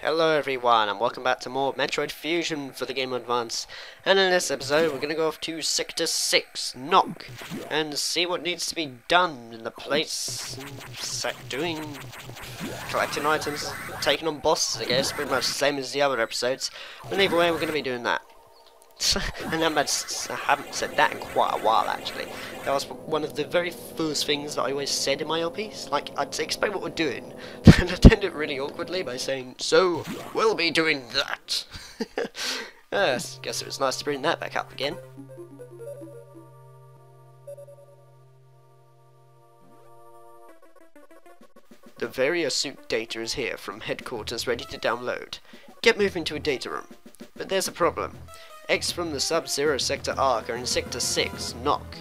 Hello everyone, and welcome back to more Metroid Fusion for the Game Advance. And in this episode, we're going to go off to Sector 6, Knock, and see what needs to be done in the place. Collecting items, taking on bosses, I guess, pretty much the same as the other episodes. But either way, we're going to be doing that. And I haven't said that in quite a while, actually. That was one of the very first things that I always said in my LPs. Like, I'd explain what we're doing, and I'd end it really awkwardly by saying, "So, we'll be doing that." Yes, guess it was nice to bring that back up again. The Varia suit data is here from headquarters, ready to download. Get moving to a data room. But there's a problem. Eggs from the Sub-Zero Sector Arc are in Sector 6, Knock,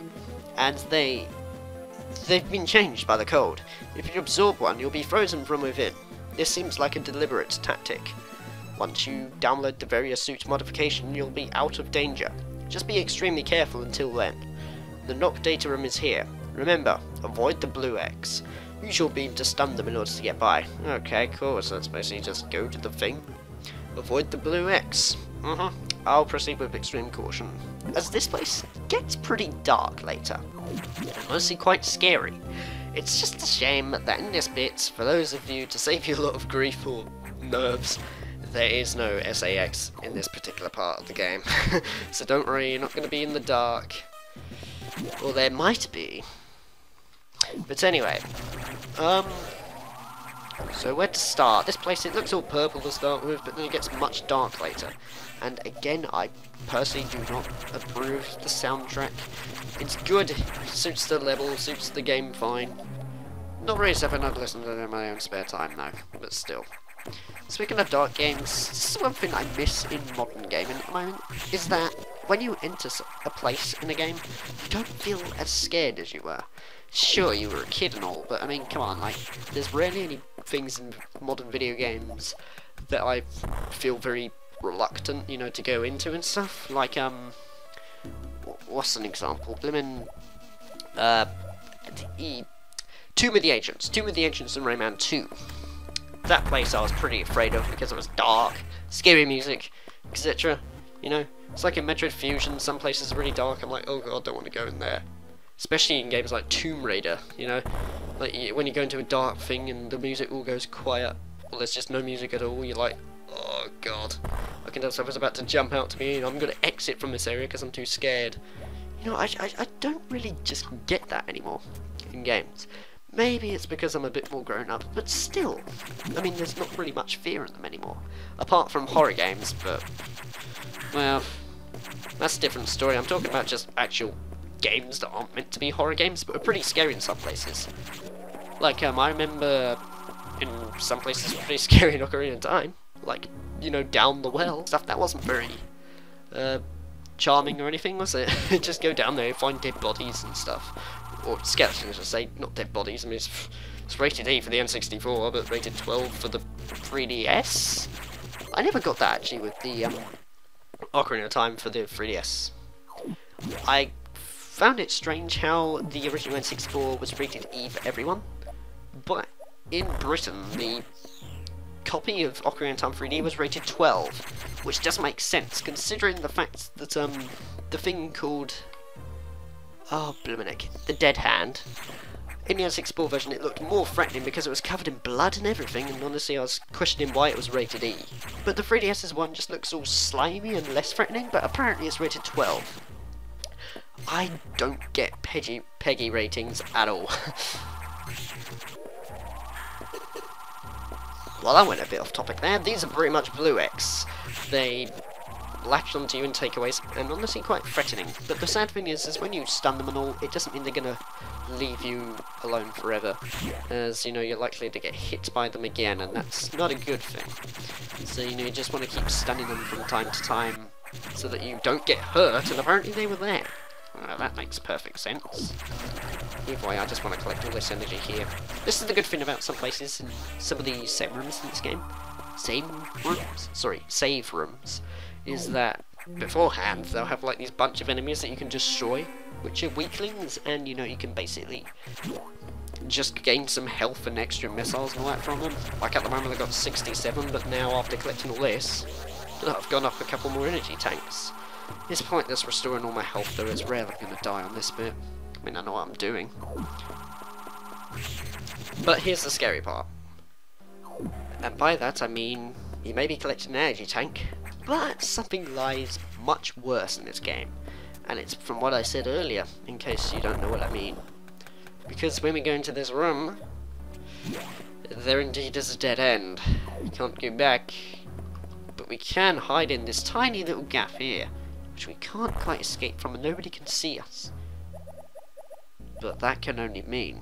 and they've been changed by the code. If you absorb one, you'll be frozen from within. This seems like a deliberate tactic. Once you download the Varia suit modification, you'll be out of danger. Just be extremely careful until then. The Knock data room is here. Remember, avoid the blue X. Use your beam to stun them in order to get by. Okay, cool, so let's basically just go to the thing. Avoid the blue X. I'll proceed with extreme caution, as this place gets pretty dark later, and honestly quite scary. It's just a shame that in this bit, for those of you, to save you a lot of grief or nerves, there is no SAX in this particular part of the game. So don't worry, you're not going to be in the dark. Or there might be. But anyway, so where to start? This place, it looks all purple to start with, but then it gets much dark later. And again, I personally do not approve the soundtrack. It's good, suits the level, suits the game fine. Not really something I'd listen to in my own spare time though, but still. Speaking of dark games, this is one thing I miss in modern gaming at the moment, is that when you enter a place in a game, you don't feel as scared as you were. Sure, you were a kid and all, but I mean, come on, like, there's rarely any things in modern video games that I feel very reluctant, you know, to go into and stuff. Like, what's an example? Blimmin', Tomb of the Ancients in Rayman 2. That place I was pretty afraid of because it was dark, scary music, etc. You know, it's like in Metroid Fusion, some places are really dark, I'm like, oh god, don't want to go in there. Especially in games like Tomb Raider, you know, like when you go into a dark thing and the music all goes quiet, or there's just no music at all, you're like, oh god, I can tell someone's about to jump out to me and I'm going to exit from this area because I'm too scared. You know, I don't really just get that anymore in games. Maybe it's because I'm a bit more grown up, but still, I mean, there's not really much fear in them anymore. Apart from horror games, but, well, that's a different story. I'm talking about just actual games that aren't meant to be horror games, but are pretty scary in some places. Like, I remember in some places pretty scary in Ocarina of Time. Like, you know, down the well. Stuff that wasn't very, charming or anything, was it? Just go down there, find dead bodies and stuff. Or skeletons, I say, not dead bodies. I mean, it's rated E for the N64, but rated 12 for the 3DS. I never got that, actually, with the, Ocarina of Time for the 3DS. I found it strange how the original N64 was rated E for everyone, but in Britain the copy of Ocarina of Time 3D was rated 12, which doesn't make sense considering the fact that the thing called, oh bliminick, the Dead Hand, in the N64 version it looked more threatening because it was covered in blood and everything, and honestly I was questioning why it was rated E. But the 3DS's one just looks all slimy and less threatening, but apparently it's rated 12. I don't get Peggy ratings at all. Well, I went a bit off topic there. These are pretty much blue X. They latch onto you and take away, and honestly quite threatening. But the sad thing is when you stun them and all, it doesn't mean they're gonna leave you alone forever. As, you know, you're likely to get hit by them again, and that's not a good thing. So, you know, you just want to keep stunning them from time to time, so that you don't get hurt, and apparently they were there. That makes perfect sense. Either way, I just want to collect all this energy here. This is the good thing about some places, in some of the save rooms in this game. Save rooms, is that beforehand, they'll have like these bunch of enemies that you can destroy, which are weaklings, and you know, you can basically just gain some health and extra missiles and all that from them. Like at the moment I got 67, but now after collecting all this, I've gone up a couple more energy tanks. It's pointless restoring all my health though, it's rarely going to die on this bit. I mean, I know what I'm doing. But here's the scary part. And by that I mean, you may be collecting an energy tank, but something lies much worse in this game. And it's from what I said earlier, in case you don't know what I mean. Because when we go into this room, there indeed is a dead end. We can't go back, but we can hide in this tiny little gap here, which we can't quite escape from and nobody can see us. But that can only mean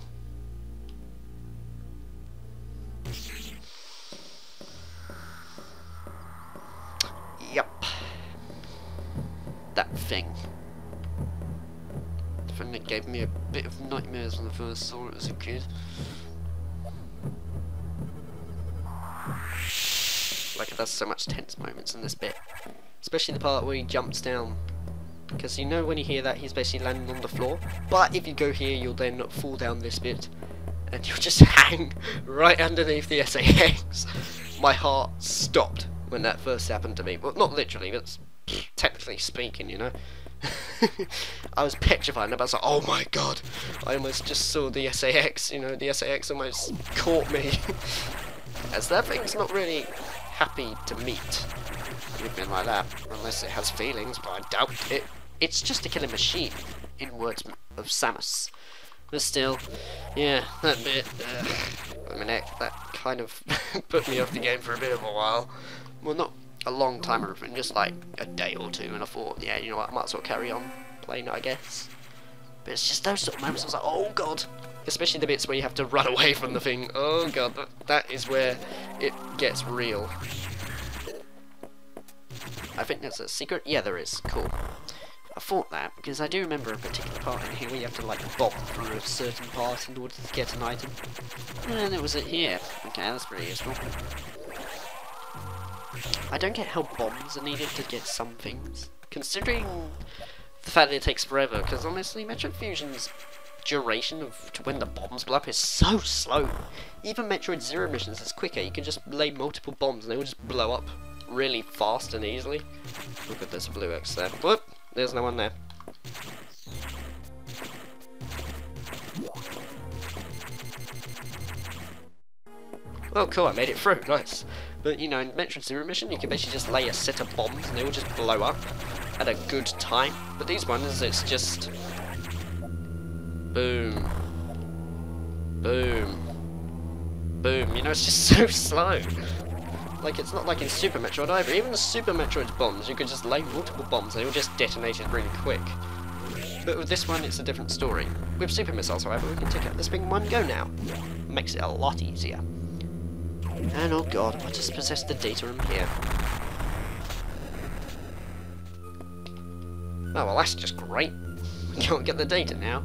yep. That thing. The thing that gave me a bit of nightmares when I first saw it as a kid. Like, it does so much tense moments in this bit. Especially the part where he jumps down. Because you know when you hear that, he's basically landing on the floor. But if you go here, you'll then fall down this bit. And you'll just hang right underneath the SAX. My heart stopped when that first happened to me. Well, not literally, but technically speaking, you know. I was petrified, and I was like, oh my god. I almost just saw the SAX, you know, the SAX almost caught me. As that thing's not really happy to meet anything like that, unless it has feelings, but I doubt it. It's just a killing machine, in words of Samus. But still, yeah, that bit, I mean, that kind of put me off the game for a bit of a while. Well, not a long time or anything, just like a day or two, and I thought, yeah, you know what, I might as well carry on playing it, I guess. But it's just those sort of moments I was like, oh god. Especially the bits where you have to run away from the thing. Oh god, that is where it gets real. I think there's a secret? Yeah, there is. Cool. I thought that, because I do remember a particular part in here where you have to, like, bomb through a certain part in order to get an item. And it was it here. Okay, that's pretty useful. I don't get how bombs are needed to get some things, considering the fact that it takes forever, because honestly, Metroid Fusion's duration of to when the bombs blow up is so slow. Even Metroid Zero missions is quicker. You can just lay multiple bombs and they will just blow up really fast and easily. Look at this blue X there. Whoop! There's no one there. Oh cool, I made it through, nice. But you know, in Metroid Zero mission you can basically just lay a set of bombs and they will just blow up at a good time. But these ones, it's just boom, boom, boom. You know, it's just so slow. Like, it's not like in Super Metroid either. Even the Super Metroid's bombs, you could just lay multiple bombs and they will just detonate it really quick. But with this one, it's a different story. With Super Missiles, however, we can take out this thing in one go now. Makes it a lot easier. And oh god, I just possessed the data room here. Oh well, that's just great. We can't get the data now.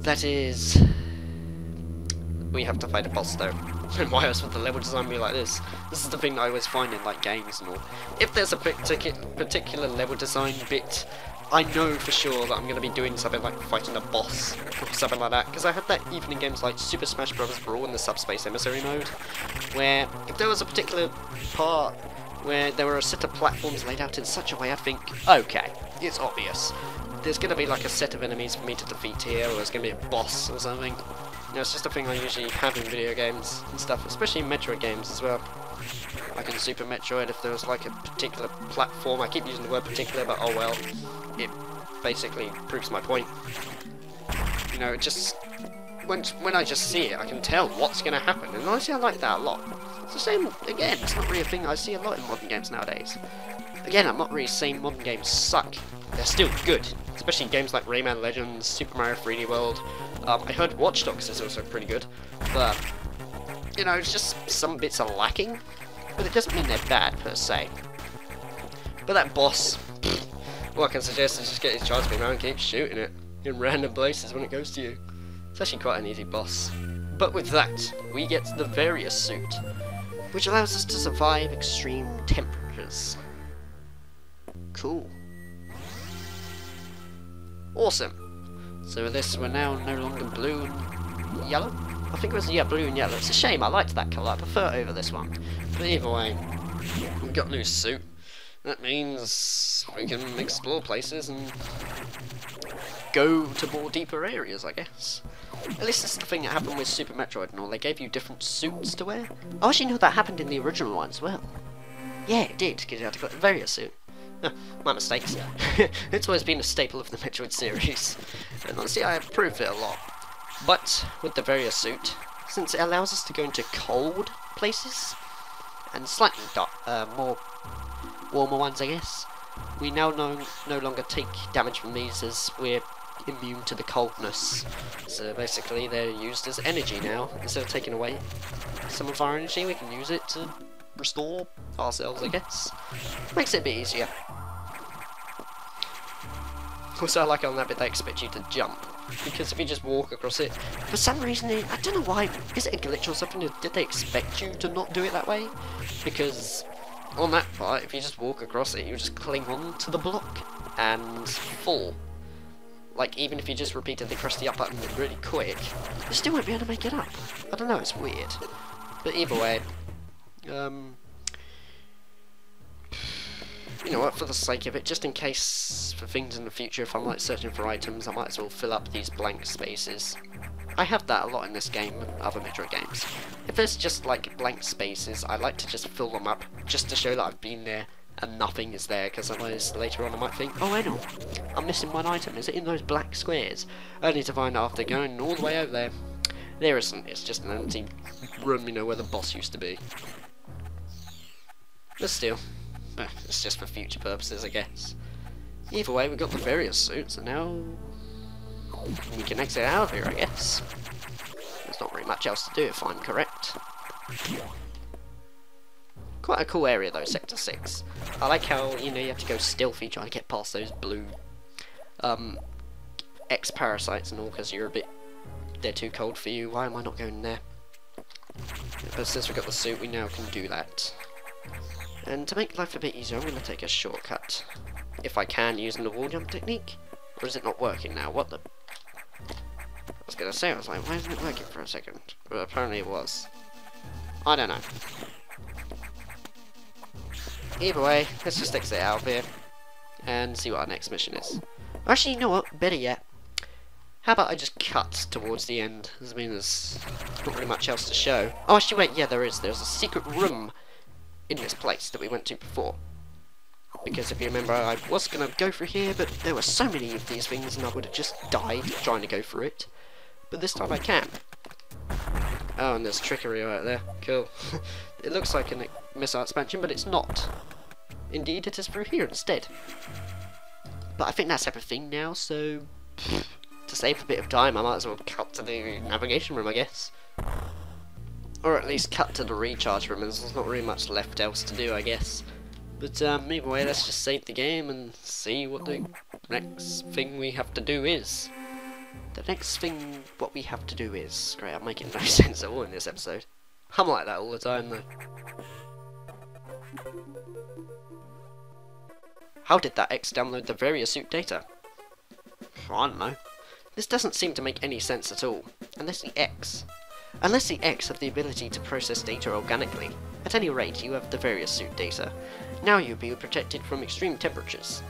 That is... we have to fight a boss though. And why else would the level design be like this? This is the thing I always find in like games and all. If there's a particular level design bit, I know for sure that I'm going to be doing something like fighting a boss or something like that. Because I had that even in games like Super Smash Bros. Brawl in the Subspace Emissary mode, where if there was a particular part where there were a set of platforms laid out in such a way, I'd think, okay, it's obvious. There's going to be like a set of enemies for me to defeat here, or there's going to be a boss or something. You know, it's just a thing I usually have in video games and stuff, especially in Metroid games as well. Like in Super Metroid, if there was like a particular platform, I keep using the word particular, but oh well, it basically proves my point. You know, it just, when I just see it, I can tell what's going to happen, and honestly I like that a lot. It's the same, again, it's not really a thing I see a lot in modern games nowadays. Again, I'm not really saying modern games suck. They're still good, especially in games like Rayman Legends, Super Mario 3D World. I heard Watch Dogs is also pretty good, but, you know, it's just some bits are lacking, but it doesn't mean they're bad, per se. But that boss, what I can suggest is just get his charge beam out and keep shooting it in random places when it goes to you. It's actually quite an easy boss. But with that, we get the Varia suit, which allows us to survive extreme temperatures. Cool. Awesome. So with this, we're now no longer blue and yellow? I think it was, yeah, blue and yellow. It's a shame, I liked that colour. I prefer it over this one. But either way, we've got a new suit. That means we can explore places and go to more deeper areas, I guess. At least that's the thing that happened with Super Metroid and all. They gave you different suits to wear. I actually know that happened in the original one as well. Yeah, it did, because you had to get the Varia suit. My mistakes. It's always been a staple of the Metroid series. And honestly, I improved it a lot. But with the Varia suit, since it allows us to go into cold places, and slightly more warmer ones, I guess, we now no longer take damage from these as we're immune to the coldness. So basically they're used as energy now. Instead of taking away some of our energy, we can use it to restore ourselves, I guess. Makes it a bit easier. Also, I like on that bit they expect you to jump, because if you just walk across it, for some reason, I don't know why, is it a glitch or something? Did they expect you to not do it that way? Because on that part, if you just walk across it, you just cling on to the block and fall. Like, even if you just repeatedly press the up button really quick, you still won't be able to make it up. I don't know, it's weird. But either way, you know what, for the sake of it, just in case for things in the future, if I'm like searching for items, I might as well fill up these blank spaces. I have that a lot in this game and other Metroid games. If there's just like blank spaces, I like to just fill them up, just to show that I've been there and nothing is there, because otherwise later on I might think, oh I know, I'm missing one item, is it in those black squares? Only to find out after going all the way over there, there isn't, it's just an empty room, you know, where the boss used to be. But still, it's just for future purposes, I guess. Either way, we've got the various suits, and now we can exit out of here, I guess. There's not really much else to do, if I'm correct. Quite a cool area though, Sector 6. I like how, you know, you have to go stealthy trying to get past those blue X-parasites and all, because they're too cold for you. Why am I not going there? But since we've got the suit, we now can do that. And to make life a bit easier, I'm going to take a shortcut. If I can, using the wall jump technique. Or is it not working now? What the... I was going to say, I was like, why isn't it working for a second? But apparently it was. I don't know. Either way, let's just exit out of here and see what our next mission is. Actually, you know what? Better yet. How about I just cut towards the end? I mean, there's not really much else to show. Oh, actually, wait, yeah, there is. There's a secret room in this place that we went to before. Because if you remember, I was going to go through here, but there were so many of these things and I would have just died trying to go through it. But this time I can. Oh, and there's trickery right there. Cool. It looks like a missile expansion, but it's not. Indeed, it is through here instead. But I think that's everything now, so... to save a bit of time, I might as well cut to the navigation room, I guess. Or at least cut to the recharge room, as there's not really much left else to do, I guess. But either way, let's just save the game and see what the next thing we have to do is. The next thing what we have to do is... Great, I'm making no sense at all in this episode. I'm like that all the time, though. How did that X download the Varia suit data? I don't know. This doesn't seem to make any sense at all. Unless the X have the ability to process data organically. At any rate, you have the Varia suit data. Now you'll be protected from extreme temperatures.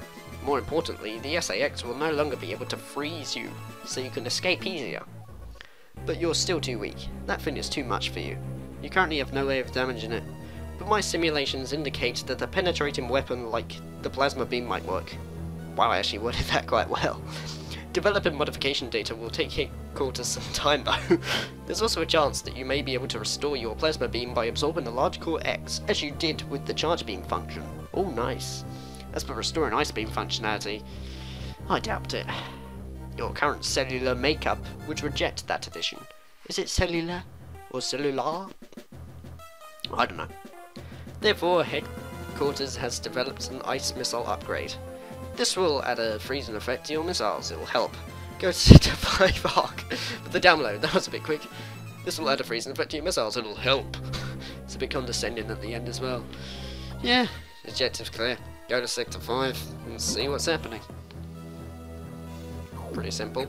More importantly, the SAX will no longer be able to freeze you, so you can escape easier. But you're still too weak. That thing is too much for you. You currently have no way of damaging it. But my simulations indicate that a penetrating weapon like the plasma beam might work. Wow, I actually worded that quite well. Developing modification data will take headquarters some time though. There's also a chance that you may be able to restore your plasma beam by absorbing a large core X, as you did with the charge beam function. Oh, nice. As for restoring ice beam functionality, I doubt it. Your current cellular makeup would reject that addition. Is it cellular or cellular? I don't know. Therefore, headquarters has developed an ice missile upgrade. This will add a freezing effect to your missiles. It will help. Go to Sector 5 arc. But the download, that was a bit quick. This will add a freezing effect to your missiles. It'll help. It's a bit condescending at the end as well. Yeah, objective's clear. go to Sector 5 and see what's happening. Pretty simple.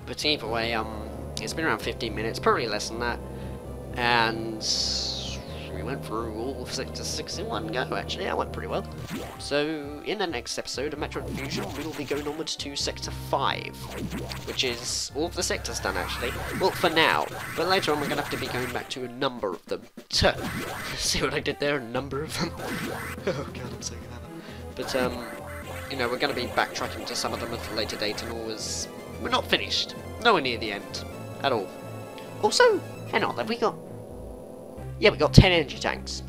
But either way, it's been around 15 minutes, probably less than that. And we went through all of Sector 6 in one go, actually. That went pretty well. So, in the next episode of Metroid Fusion, we will be going onwards to Sector 5, which is all of the sectors done, actually. Well, for now. But later on, we're going to have to be going back to a number of them. See what I did there? A number of them? Oh, God, I'm so clever. But, you know, we're going to be backtracking to some of them at a later date, and always... We're not finished. Nowhere near the end. At all. Also, hang on, have we got... Yeah, we got 10 energy tanks.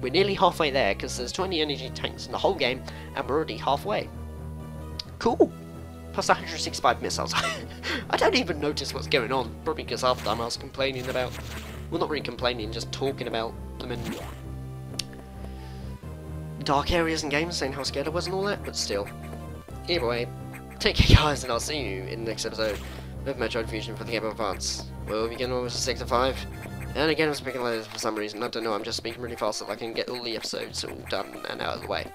We're nearly halfway there, because there's 20 energy tanks in the whole game, and we're already halfway. Cool! Plus 165 missiles. I don't even notice what's going on, probably because half the time I was complaining about... Well, not really complaining, just talking about them in dark areas and games, saying how scared I was and all that, but still. Either way, take care guys, and I'll see you in the next episode of Metroid Fusion for the Game Boy Advance. We'll be getting over to Sector 5. And again, I'm speaking like this for some reason. I don't know, I'm just speaking really fast so I can get all the episodes all done and out of the way.